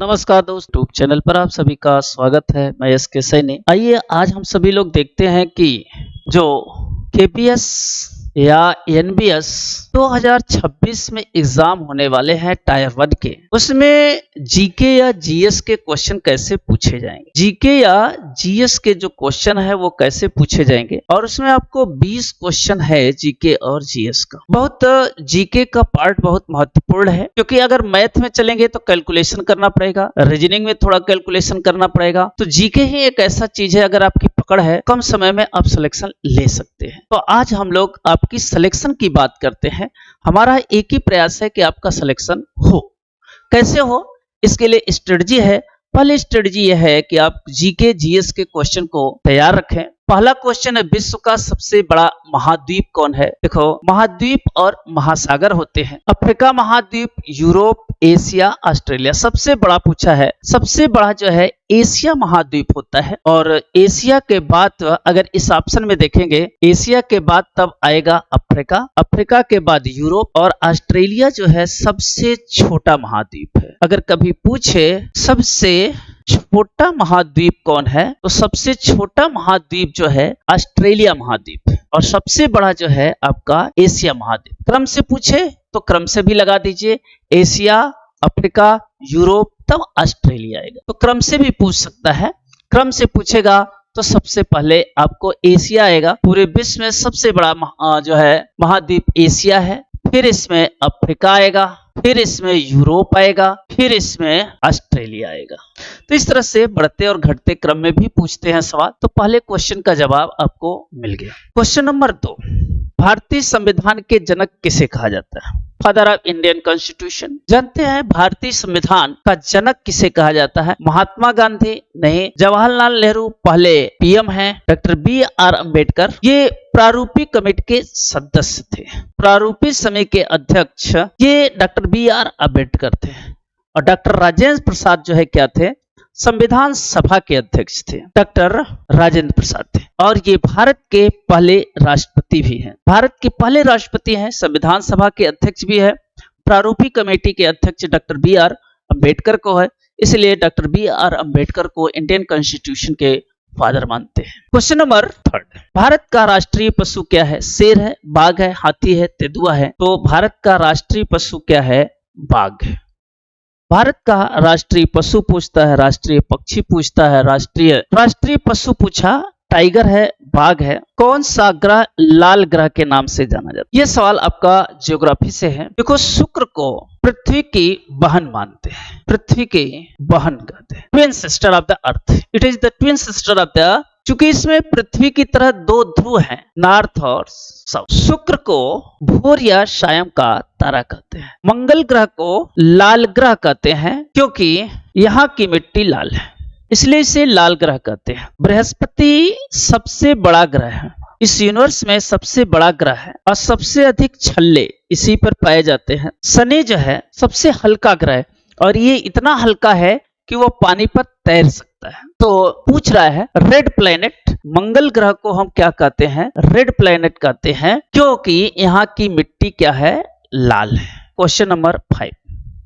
नमस्कार दोस्त, YouTube channel पर आप सभी का स्वागत है। मैं एसके सैनी। आइए आज हम सभी लोग देखते हैं कि जो केपीएस या एनबीएस 2026 में एग्जाम होने वाले हैं टायर 1 के, उसमें जीके या जीएस के क्वेश्चन कैसे पूछे जाएंगे। जीके या जीएस के जो क्वेश्चन है वो कैसे पूछे जाएंगे, और उसमें आपको 20 क्वेश्चन है जीके और जीएस का। बहुत जीके का पार्ट बहुत महत्वपूर्ण है, क्योंकि अगर मैथ में चलेंगे तो कैलकुलेशन करना पड़ेगा, रीजनिंग में थोड़ा कैलकुलेशन करना पड़ेगा। तो जीके ही एक ऐसा चीज है, अगर आपकी पकड़ है कम समय में आप सिलेक्शन ले सकते हैं। तो आज हम लोग आपकी सिलेक्शन की बात करते हैं। हमारा एक ही प्रयास है कि आपका सिलेक्शन हो। कैसे हो, इसके लिए स्ट्रेटजी है। पहली स्ट्रेटजी यह है कि आप जीके जीएस के क्वेश्चन को तैयार रखें। पहला क्वेश्चन है, विश्व का सबसे बड़ा महाद्वीप कौन है। देखो, महाद्वीप और महासागर होते हैं। अफ्रीका महाद्वीप, यूरोप, एशिया, ऑस्ट्रेलिया। सबसे बड़ा पूछा है, सबसे बड़ा जो है एशिया महाद्वीप होता है। और एशिया के बाद अगर इस ऑप्शन में देखेंगे, एशिया के बाद तब आएगा अफ्रीका, अफ्रीका के बाद यूरोप, और ऑस्ट्रेलिया जो है सबसे छोटा महाद्वीप है। अगर कभी पूछे सबसे छोटा महाद्वीप कौन है, तो सबसे छोटा महाद्वीप जो है ऑस्ट्रेलिया महाद्वीप है, और सबसे बड़ा जो है आपका एशिया महाद्वीप। क्रम से पूछे तो क्रम से भी लगा दीजिए, एशिया, अफ्रीका, यूरोप, तब ऑस्ट्रेलिया आएगा। तो क्रम से भी पूछ सकता है। क्रम से पूछेगा तो सबसे पहले आपको एशिया आएगा। पूरे विश्व में सबसे बड़ा जो है महाद्वीप एशिया है, फिर इसमें अफ्रीका आएगा, फिर इसमें यूरोप आएगा, फिर इसमें ऑस्ट्रेलिया आएगा। तो इस तरह से बढ़ते और घटते क्रम में भी पूछते हैं सवाल। तो पहले क्वेश्चन का जवाब आपको मिल गया। क्वेश्चन नंबर 2, भारतीय संविधान के जनक किसे कहा जाता है। Father of Indian constitution. जानते हैं भारतीय संविधान का जनक किसे कहा जाता है। महात्मा गांधी नहीं, जवाहरलाल नेहरू पहले पीएम हैं। Doctor B R. अम्बेडकर ये प्रारूपिक कमेटी के सदस्य थे। प्रारूपिक समिति के अध्यक्ष ये डॉक्टर बी.आर. अम्बेडकर थे। और डॉक्टर राजेंद्र प्रसाद जो है क्या थे, संविधान सभा के अध्यक्ष थे। डॉक्टर राजेंद्र प्रसाद थे, और ये भारत के पहले राष्ट्रपति भी हैं। भारत के पहले राष्ट्रपति हैं, संविधान सभा के अध्यक्ष भी है। प्रारूपिक कमेटी के अध्यक्ष डॉक्टर बी.आर. अम्बेडकर को है, इसलिए डॉक्टर बी.आर. अम्बेडकर को इंडियन कॉन्स्टिट्यूशन के फादर मानते हैं। क्वेश्चन नंबर 3, भारत का राष्ट्रीय पशु क्या है। शेर है, बाघ है, हाथी है, तेंदुआ है। तो भारत का राष्ट्रीय पशु क्या है, बाघ है। भारत का राष्ट्रीय पशु पूछता है, राष्ट्रीय पक्षी पूछता है, राष्ट्रीय पशु पूछा, टाइगर है, बाघ है। कौन सा ग्रह लाल ग्रह के नाम से जाना जाता है। यह सवाल आपका ज्योग्राफी से है। देखो, शुक्र को पृथ्वी की बहन मानते हैं, पृथ्वी की बहन कहते हैं, twin sister of the earth. It is the twin sister of the, चूंकि इसमें पृथ्वी की तरह 2 ध्रुव हैं, नॉर्थ और साउथ। शुक्र को भोर या शाम का तारा कहते हैं। मंगल ग्रह को लाल ग्रह कहते हैं, क्योंकि यहाँ की मिट्टी लाल है, इसलिए इसे लाल ग्रह कहते हैं। बृहस्पति सबसे बड़ा ग्रह है, इस यूनिवर्स में सबसे बड़ा ग्रह है, और सबसे अधिक छल्ले इसी पर पाए जाते हैं। शनि जो है सबसे हल्का ग्रह है, और ये इतना हल्का है कि वो पानी पर तैर सकता है। तो पूछ रहा है रेड प्लैनेट, मंगल ग्रह को हम क्या कहते हैं, रेड प्लैनेट कहते हैं, क्योंकि यहाँ की मिट्टी क्या है, लाल है। क्वेश्चन नंबर 5,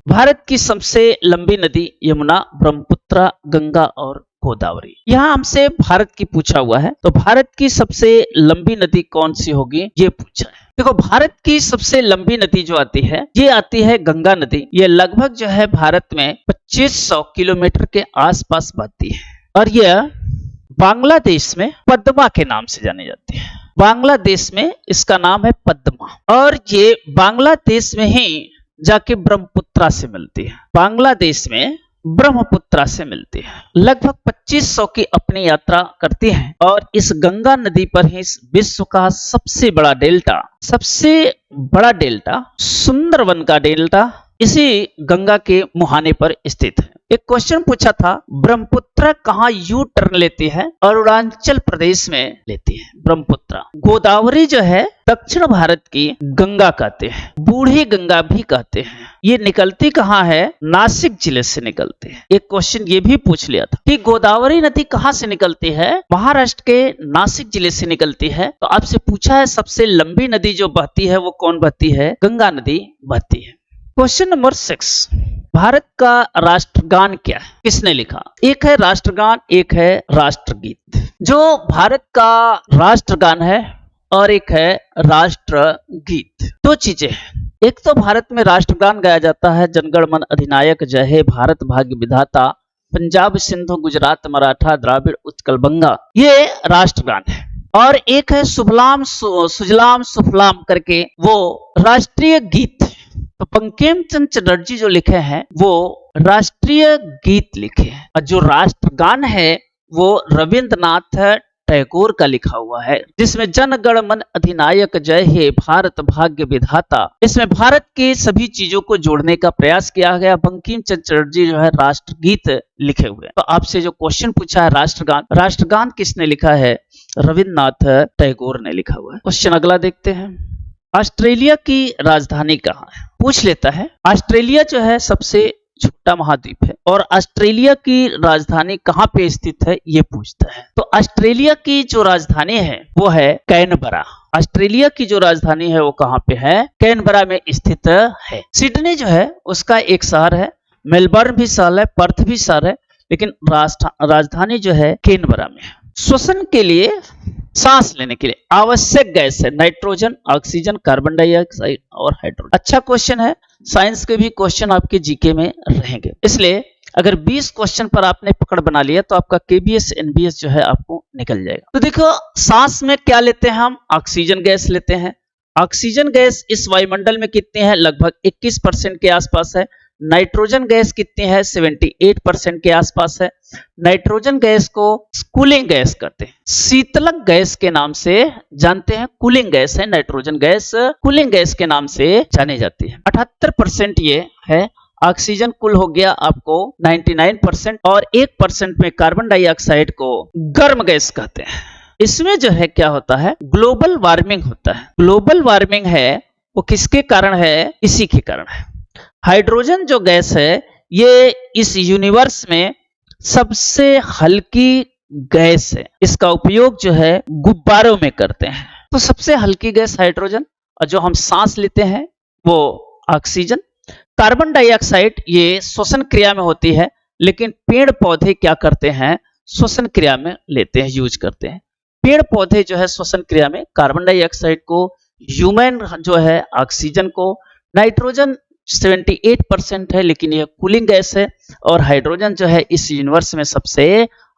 भारत की सबसे लंबी नदी यमुना, ब्रह्मपुत्र, गंगा और गोदावरी। यहाँ हमसे भारत की पूछा हुआ है, तो भारत की सबसे लंबी नदी कौन सी होगी, ये पूछा है। देखो, भारत की सबसे लंबी नदी जो आती है, ये आती है गंगा नदी। ये लगभग जो है भारत में 2500 किलोमीटर के आसपास बहती है, और यह बांग्लादेश में पद्मा के नाम से जानी जाती है। बांग्लादेश में इसका नाम है पद्मा, और ये बांग्लादेश में ही जाके ब्रह्मपुत्रा से मिलती है। बांग्लादेश में ब्रह्मपुत्रा से मिलती है। लगभग 2500 की अपनी यात्रा करती है, और इस गंगा नदी पर ही विश्व का सबसे बड़ा डेल्टा सुंदरवन का डेल्टा इसी गंगा के मुहाने पर स्थित है। एक क्वेश्चन पूछा था, ब्रह्मपुत्र कहाँ यू टर्न लेती है, अरुणाचल प्रदेश में लेती है ब्रह्मपुत्र। गोदावरी जो है दक्षिण भारत की गंगा कहते हैं, बूढ़ी गंगा भी कहते हैं। ये निकलती कहाँ है, नासिक जिले से निकलती है। एक क्वेश्चन ये भी पूछ लिया था कि गोदावरी नदी कहाँ से निकलती है, महाराष्ट्र के नासिक जिले से निकलती है। तो आपसे पूछा है सबसे लंबी नदी जो बहती है वो कौन बहती है, गंगा नदी बहती है। क्वेश्चन नंबर 6, भारत का राष्ट्रगान क्या है, किसने लिखा? एक है राष्ट्रगान, एक है राष्ट्रगीत। जो भारत का राष्ट्रगान है और एक है राष्ट्रगीत, दो चीजें हैं। एक तो भारत में राष्ट्रगान गाया जाता है, जनगण मन अधिनायक जय हे भारत भाग्य विधाता, पंजाब सिंधु गुजरात मराठा द्राविड़ उत्कल बंगा, ये राष्ट्रगान है। और एक है सुफलाम सुजलाम सुफलाम करके, वो राष्ट्रीय गीत है। तो बंकिम चंद्र चटर्जी जो लिखे हैं वो राष्ट्रीय गीत लिखे हैं, और जो राष्ट्रगान है वो रविंद्रनाथ टैगोर का लिखा हुआ है, जिसमें जन गण मन अधिनायक जय हे भारत भाग्य विधाता, इसमें भारत के सभी चीजों को जोड़ने का प्रयास किया गया। बंकिम चंद्र चटर्जी जो है राष्ट्रगीत लिखे हुए हैं। तो आपसे जो क्वेश्चन पूछा है राष्ट्रगान, राष्ट्रगान किसने लिखा है? रविंद्रनाथ टैगोर ने लिखा हुआ है। क्वेश्चन अगला देखते हैं। ऑस्ट्रेलिया की राजधानी कहाँ है? पूछ लेता है। ऑस्ट्रेलिया जो है सबसे छोटा महाद्वीप है, और ऑस्ट्रेलिया की राजधानी कहाँ पे स्थित है ये पूछता है। तो ऑस्ट्रेलिया की जो राजधानी है वो है कैनबरा। ऑस्ट्रेलिया की जो राजधानी है वो कहाँ पे है? कैनबरा में स्थित है। सिडनी जो है उसका एक शहर है, मेलबर्न भी शहर है, पर्थ भी शहर है, लेकिन राजधानी जो है कैनबरा में है। श्वसन के लिए, सांस लेने के लिए आवश्यक गैस है नाइट्रोजन, ऑक्सीजन, कार्बन डाइऑक्साइड और हाइड्रोजन। अच्छा क्वेश्चन है, साइंस के भी क्वेश्चन आपके जीके में रहेंगे, इसलिए अगर 20 क्वेश्चन पर आपने पकड़ बना लिया तो आपका केबीएस एनबीएस जो है आपको निकल जाएगा। तो देखो, सांस में क्या लेते हैं हम? ऑक्सीजन गैस लेते हैं। ऑक्सीजन गैस इस वायुमंडल में कितनी है? लगभग 21% के आसपास है। नाइट्रोजन गैस कितनी है? 78% के आसपास है। नाइट्रोजन गैस को कूलिंग गैस कहते हैं, शीतलक गैस के नाम से जानते हैं। कूलिंग गैस है नाइट्रोजन गैस, कूलिंग गैस के नाम से जानी जाती है। 78% ये है। ऑक्सीजन कुल हो गया आपको 99%, और 1% में कार्बन डाइऑक्साइड को गर्म गैस कहते हैं। इसमें जो है क्या होता है? ग्लोबल वार्मिंग होता है। ग्लोबल वार्मिंग है वो किसके कारण है? इसी के कारण है। हाइड्रोजन जो गैस है ये इस यूनिवर्स में सबसे हल्की गैस है। इसका उपयोग जो है गुब्बारों में करते हैं। तो सबसे हल्की गैस हाइड्रोजन, और जो हम सांस लेते हैं वो ऑक्सीजन। कार्बन डाइऑक्साइड ये श्वसन क्रिया में होती है, लेकिन पेड़ पौधे क्या करते हैं? श्वसन क्रिया में लेते हैं, यूज करते हैं। पेड़ पौधे जो है श्वसन क्रिया में कार्बन डाइऑक्साइड को, ह्यूमन जो है ऑक्सीजन को, नाइट्रोजन 78% है लेकिन यह कूलिंग गैस है, और हाइड्रोजन जो है इस यूनिवर्स में सबसे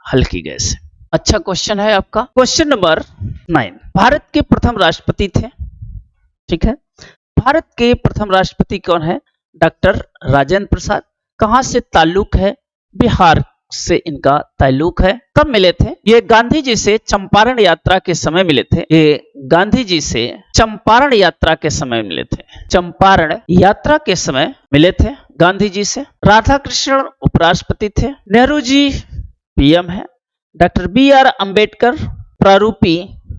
हल्की गैस है। अच्छा क्वेश्चन है आपका। क्वेश्चन नंबर 9, भारत के प्रथम राष्ट्रपति थे। ठीक है, भारत के प्रथम राष्ट्रपति कौन है? डॉक्टर राजेंद्र प्रसाद। कहां से ताल्लुक है? बिहार से इनका ताल्लुक है। कब मिले थे? ये गांधी जी से चंपारण यात्रा के समय मिले थे। ये गांधी जी से चंपारण यात्रा के समय मिले थे। चंपारण यात्रा के समय मिले थे गांधी जी से। राधा कृष्ण उपराष्ट्रपति थे। नेहरू जी पीएम है। Doctor B R. अंबेडकर प्रारूपी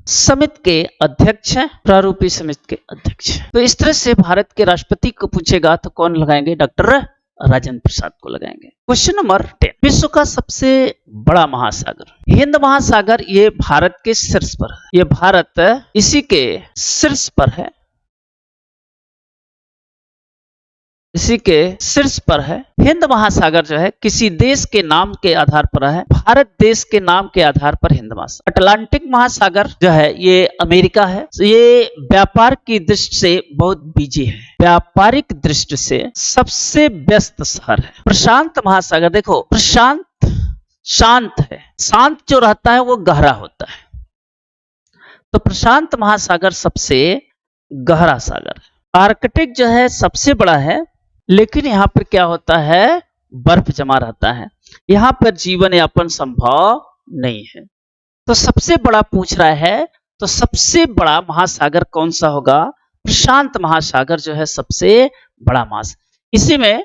समिति के अध्यक्ष हैं। प्रारूपी समिति के अध्यक्ष। तो इस तरह से भारत के राष्ट्रपति को पूछेगा तो कौन लगाएंगे? डॉक्टर राजेंद्र प्रसाद को लगाएंगे। क्वेश्चन नंबर 10, विश्व का सबसे बड़ा महासागर? हिंद महासागर ये भारत के शीर्ष पर है। ये भारत इसी के शीर्ष पर है, इसी के शीर्ष पर है। हिंद महासागर जो है किसी देश के नाम के आधार पर है। भारत देश के नाम के आधार पर हिंद महासागर। अटलांटिक महासागर जो है ये अमेरिका है। ये व्यापार की दृष्टि से बहुत बिजी है, व्यापारिक दृष्टि से सबसे व्यस्त शहर है। प्रशांत महासागर देखो, प्रशांत शांत है, शांत जो रहता है वो गहरा होता है। तो प्रशांत महासागर सबसे गहरा सागर है। आर्कटिक जो है सबसे बड़ा है, लेकिन यहाँ पर क्या होता है? बर्फ जमा रहता है, यहाँ पर जीवन यापन संभव नहीं है। तो सबसे बड़ा पूछ रहा है, तो सबसे बड़ा महासागर कौन सा होगा? प्रशांत महासागर जो है सबसे बड़ा महासागर। इसी में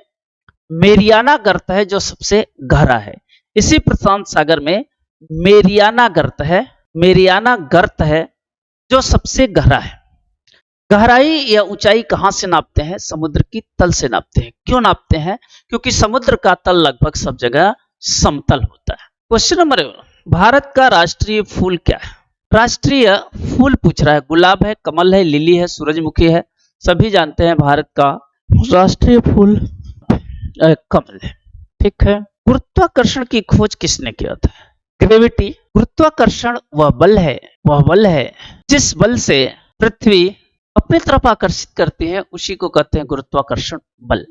मेरियाना गर्त है जो सबसे गहरा है। इसी प्रशांत सागर में मेरियाना गर्त है, मेरियाना गर्त है जो सबसे गहरा है। गहराई या ऊंचाई कहां से नापते हैं? समुद्र की तल से नापते हैं। क्यों नापते हैं? क्योंकि समुद्र का तल लगभग सब जगह समतल होता है। क्वेश्चन नंबर 11, भारत का राष्ट्रीय फूल क्या है? राष्ट्रीय फूल पूछ रहा है। गुलाब है, कमल है, लिली है, सूरजमुखी है। सभी जानते हैं भारत का राष्ट्रीय फूल कमल है। ठीक है। गुरुत्वाकर्षण की खोज किसने किया था? ग्रेविटी। गुरुत्वाकर्षण वह बल है जिस बल से पृथ्वी अपनी तरफ आकर्षित करती है, उसी को कहते हैं गुरुत्वाकर्षण बल।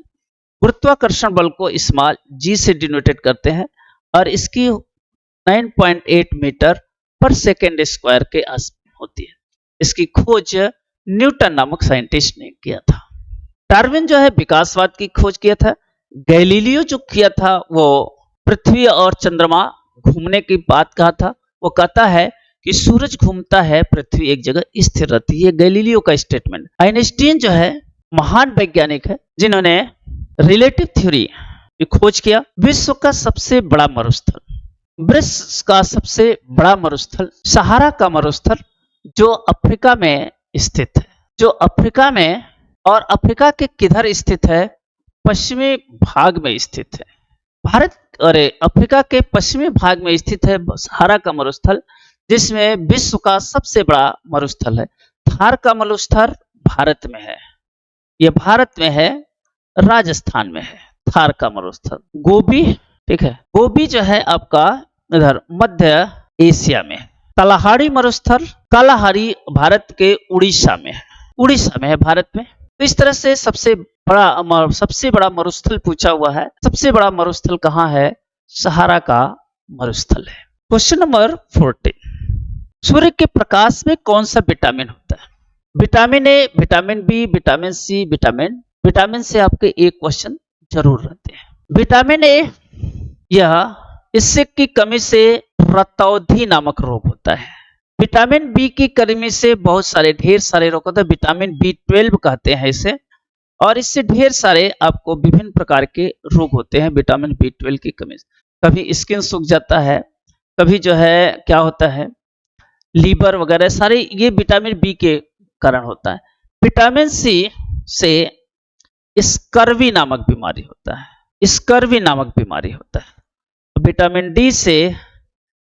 गुरुत्वाकर्षण बल को स्मॉल g से डिनोटेड करते हैं और इसकी 9.8 मीटर पर सेकेंड स्क्वायर के आस होती है। इसकी खोज न्यूटन नामक साइंटिस्ट ने किया था। डार्विन जो है विकासवाद की खोज किया था। गैलीलियो जो किया था वो पृथ्वी और चंद्रमा घूमने की बात कहा था। वो कहता है कि सूरज घूमता है, पृथ्वी एक जगह स्थिर रहती है। गैलीलियो का स्टेटमेंट। आइंस्टीन जो है महान वैज्ञानिक है जिन्होंने रिलेटिव थ्योरी की खोज किया। विश्व का सबसे बड़ा मरुस्थल, विश्व का सबसे बड़ा मरुस्थल सहारा का मरुस्थल जो अफ्रीका में स्थित है। जो अफ्रीका में, और अफ्रीका के किधर स्थित है? पश्चिमी भाग में स्थित है। भारत और अफ्रीका के पश्चिमी भाग में स्थित है सहारा का मरुस्थल, जिसमें विश्व का सबसे बड़ा मरुस्थल है। थार का मरुस्थल भारत में है, यह भारत में है, राजस्थान में है थार का मरुस्थल। गोबी, ठीक है, गोबी जो है आपका इधर मध्य एशिया में है। कलाहारी मरुस्थल, कालाहारी भारत के उड़ीसा में है, उड़ीसा में है भारत में। तो इस तरह से सबसे बड़ा मरुस्थल पूछा हुआ है। सबसे बड़ा मरुस्थल कहाँ है? सहारा का मरुस्थल है। क्वेश्चन नंबर 14, सूर्य के प्रकाश में कौन सा विटामिन होता है? Vitamin A, vitamin B, vitamin C, vitamin से आपके एक क्वेश्चन जरूर रहते हैं। विटामिन ए, यह इससे की कमी से रतौंधी नामक रोग होता है। विटामिन बी की कमी से बहुत सारे ढेर सारे रोग होते हैं। विटामिन B12 कहते हैं इसे, और इससे ढेर सारे आपको विभिन्न प्रकार के रोग होते हैं विटामिन B12 की कमी से। कभी स्किन सूख जाता है, कभी जो है क्या होता है लीवर वगैरह, सारे ये विटामिन बी के कारण होता है। विटामिन सी से स्कर्वी नामक बीमारी होता है, स्कर्वी नामक बीमारी होता है। विटामिन डी से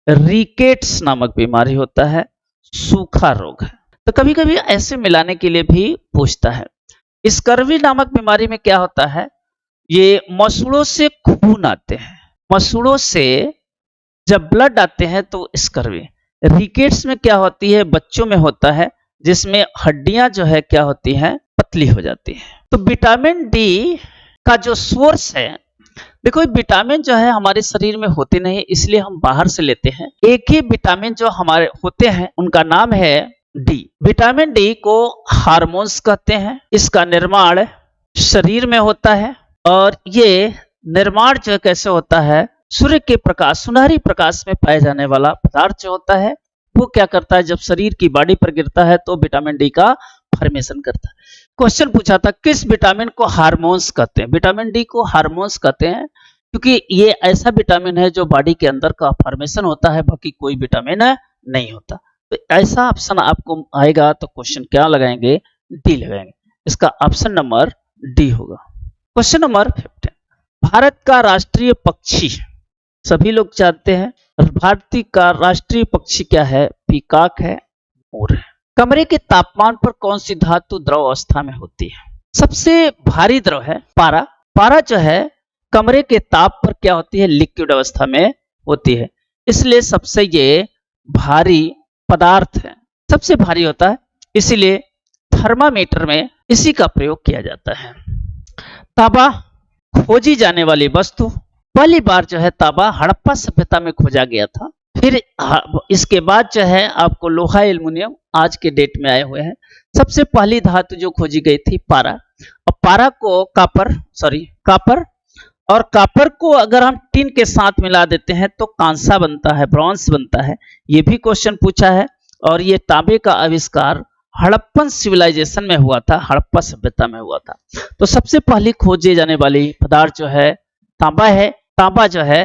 रिकेट्स नामक बीमारी होता है, सूखा रोग है। तो कभी कभी ऐसे मिलाने के लिए भी पूछता है। स्कर्वी नामक बीमारी में क्या होता है? ये मसूड़ों से खून आते हैं, मसूड़ों से जब ब्लड आते हैं तो स्कर्वी। रिकेट्स में क्या होती है? बच्चों में होता है, जिसमें हड्डियां जो है क्या होती हैं? पतली हो जाती है। तो विटामिन डी का जो सोर्स है, देखो विटामिन जो है हमारे शरीर में होते नहीं, इसलिए हम बाहर से लेते हैं। एक ही विटामिन जो हमारे होते हैं उनका नाम है डी। विटामिन डी को हार्मोन्स कहते हैं। इसका निर्माण शरीर में होता है, और ये निर्माण जो कैसे होता है? सूर्य के प्रकाश, सुनहरी प्रकाश में पाए जाने वाला पदार्थ जो होता है वो क्या करता है? जब शरीर की बॉडी पर गिरता है तो विटामिन डी का फॉर्मेशन करता है। क्वेश्चन पूछा था किस विटामिन को हार्मोन्स कहते हैं? विटामिन डी को हार्मोन्स कहते हैं क्योंकि ये ऐसा विटामिन है जो बॉडी के अंदर का फॉर्मेशन होता है, बाकी कोई विटामिन नहीं होता। तो ऐसा ऑप्शन आपको आएगा तो क्वेश्चन क्या लगाएंगे? डी लगाएंगे। इसका ऑप्शन नंबर डी होगा। क्वेश्चन नंबर 15, भारत का राष्ट्रीय पक्षी सभी लोग जानते हैं। भारतीय का राष्ट्रीय पक्षी क्या है? पीकॉक है, मोर है। कमरे के तापमान पर कौन सी धातु द्रव अवस्था में होती है? सबसे भारी द्रव है पारा। पारा जो है कमरे के ताप पर क्या होती है? लिक्विड अवस्था में होती है, इसलिए सबसे ये भारी पदार्थ है, सबसे भारी होता है, इसीलिए थर्मामीटर में इसी का प्रयोग किया जाता है। तांबा खोजी जाने वाली वस्तु। पहली बार जो है तांबा हड़प्पा सभ्यता में खोजा गया था। फिर इसके बाद जो है आपको लोहा, एल्युमिनियम आज के डेट में आए हुए हैं। सबसे पहली धातु जो खोजी गई थी पारा। और पारा को कापर, और कापर को अगर हम टिन के साथ मिला देते हैं तो कांसा बनता है, ब्रॉन्ज बनता है। ये भी क्वेश्चन पूछा है। और ये तांबे का आविष्कार हड़प्पन सिविलाइजेशन में हुआ था, हड़प्पा सभ्यता में हुआ था। तो सबसे पहली खोजे जाने वाली पदार्थ जो है तांबा है। तांबा जो है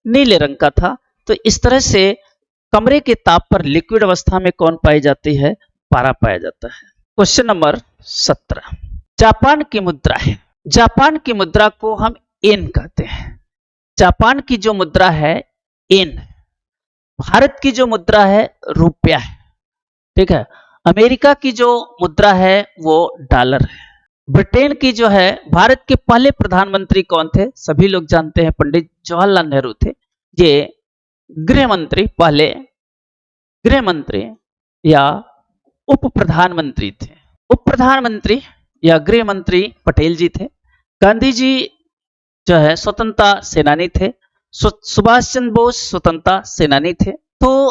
नीले रंग का था। तो इस तरह से कमरे के ताप पर लिक्विड अवस्था में कौन पाई जाती है? पारा पाया जाता है। क्वेश्चन नंबर 17, जापान की मुद्रा है। जापान की मुद्रा को हम येन कहते हैं। जापान की जो मुद्रा है येन। भारत की जो मुद्रा है रुपया है, ठीक है। अमेरिका की जो मुद्रा है वो डॉलर है। ब्रिटेन की जो है भारत के पहले प्रधानमंत्री कौन थे? सभी लोग जानते हैं पंडित जवाहरलाल नेहरू थे। ये गृह मंत्री, पहले गृह मंत्री या उप प्रधानमंत्री थे। उप प्रधानमंत्री या गृह मंत्री पटेल जी थे। गांधी जी जो है स्वतंत्रता सेनानी थे। सुभाष चंद्र बोस स्वतंत्रता सेनानी थे। तो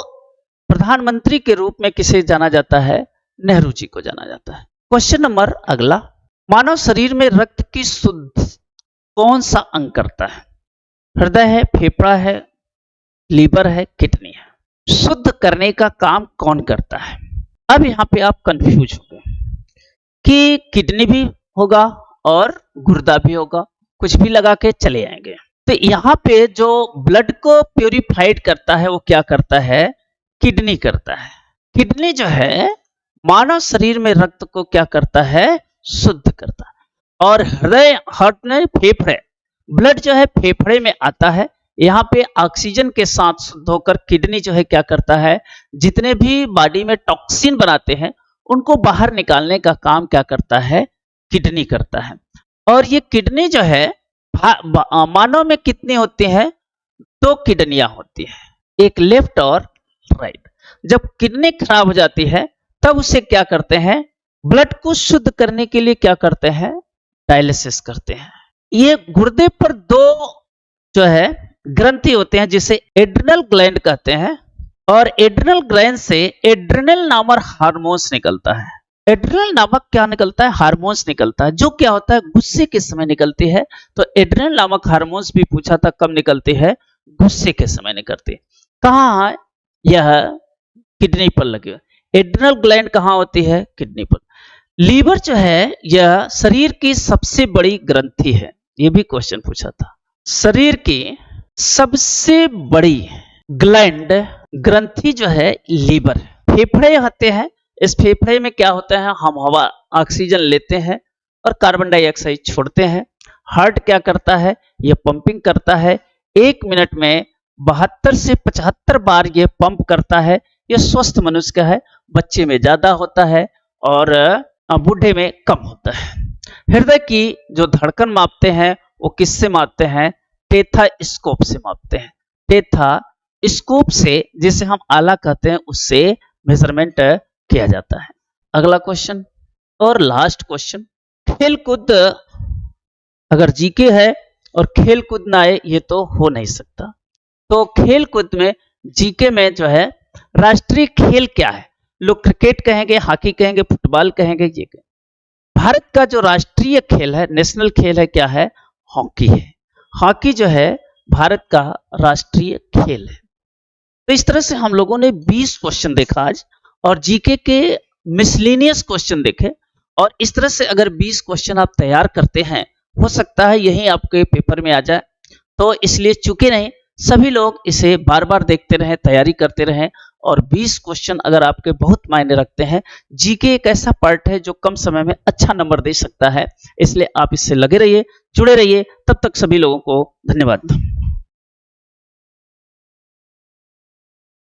प्रधानमंत्री के रूप में किसे जाना जाता है? नेहरू जी को जाना जाता है। क्वेश्चन नंबर अगला, मानव शरीर में रक्त की शुद्ध कौन सा अंग करता है? हृदय है, फेफड़ा है, लीवर है, किडनी है। शुद्ध करने का काम कौन करता है? अब यहां पे आप कंफ्यूज हो गए कि किडनी भी होगा और गुर्दा भी होगा, कुछ भी लगा के चले आएंगे। तो यहाँ पे जो ब्लड को प्यूरिफाइड करता है वो क्या करता है? किडनी करता है। किडनी जो है मानव शरीर में रक्त को क्या करता है? शुद्ध करता है। और हृदय, हार्ट में फेफड़े, ब्लड जो है फेफड़े में आता है, यहाँ पे ऑक्सीजन के साथ शुद्ध होकर किडनी जो है क्या करता है? जितने भी बॉडी में टॉक्सिन बनाते हैं उनको बाहर निकालने का काम क्या करता है? किडनी करता है। और ये किडनी जो है मानव में कितनी होती है? 2 किडनियां होती है, एक लेफ्ट और राइट। जब किडनी खराब हो जाती है तब उसे क्या करते हैं? ब्लड को शुद्ध करने के लिए क्या करते हैं? डायलिसिस करते हैं। ये गुर्दे पर 2 जो है ग्रंथि होते हैं जिसे एड्रिनल ग्लैंड कहते हैं, और एड्रिनल ग्लैंड से एड्रिनल नामक हार्मोन्स निकलता है। एड्रिनल नामक क्या निकलता है? हार्मोन्स निकलता है, जो क्या होता है? गुस्से के समय निकलती है। तो एड्रिनल नामक हार्मोन्स भी पूछा था कब निकलती है? गुस्से के समय निकलती है। कहाँ है? यह किडनी पर लगे हुए। एड्रिनल ग्लैंड कहाँ होती है? किडनी पर। लीवर जो है यह शरीर की सबसे बड़ी ग्रंथि है, यह भी क्वेश्चन पूछा था। शरीर की सबसे बड़ी ग्लैंड ग्रंथि जो है लीवर है। फेफड़े होते हैं, इस फेफड़े में क्या होता है? हम हवा ऑक्सीजन लेते हैं और कार्बन डाइऑक्साइड छोड़ते हैं। हार्ट क्या करता है? यह पंपिंग करता है। 1 मिनट में 72 से 75 बार यह पंप करता है। यह स्वस्थ मनुष्य का है, बच्चे में ज्यादा होता है और बूढ़े में कम होता है। हृदय की जो धड़कन मापते हैं वो किससे मापते हैं? टेथास्कोप से मापते हैं। टेथास्कोप से, जिसे हम आला कहते हैं, उससे मेजरमेंट किया जाता है। अगला क्वेश्चन और लास्ट क्वेश्चन, खेल कूद, अगर जीके है और खेल कूद ना आए ये तो हो नहीं सकता। तो खेल कूद में जीके में जो है राष्ट्रीय खेल क्या है? लोग क्रिकेट कहेंगे, हॉकी कहेंगे, फुटबॉल कहेंगे, ये कहेंगे। भारत का जो राष्ट्रीय खेल है, नेशनल खेल है, क्या है? हॉकी है। हॉकी जो है भारत का राष्ट्रीय खेल है। तो इस तरह से हम लोगों ने 20 क्वेश्चन देखा आज, और जीके के मिसलेनियस क्वेश्चन देखे। और इस तरह से अगर 20 क्वेश्चन आप तैयार करते हैं, हो सकता है यही आपके पेपर में आ जाए। तो इसलिए चूके नहीं, सभी लोग इसे बार बार देखते रहें, तैयारी करते रहें। और 20 क्वेश्चन अगर आपके बहुत मायने रखते हैं। जीके एक ऐसा पार्ट है जो कम समय में अच्छा नंबर दे सकता है, इसलिए आप इससे लगे रहिए, जुड़े रहिए। तब तक सभी लोगों को धन्यवाद।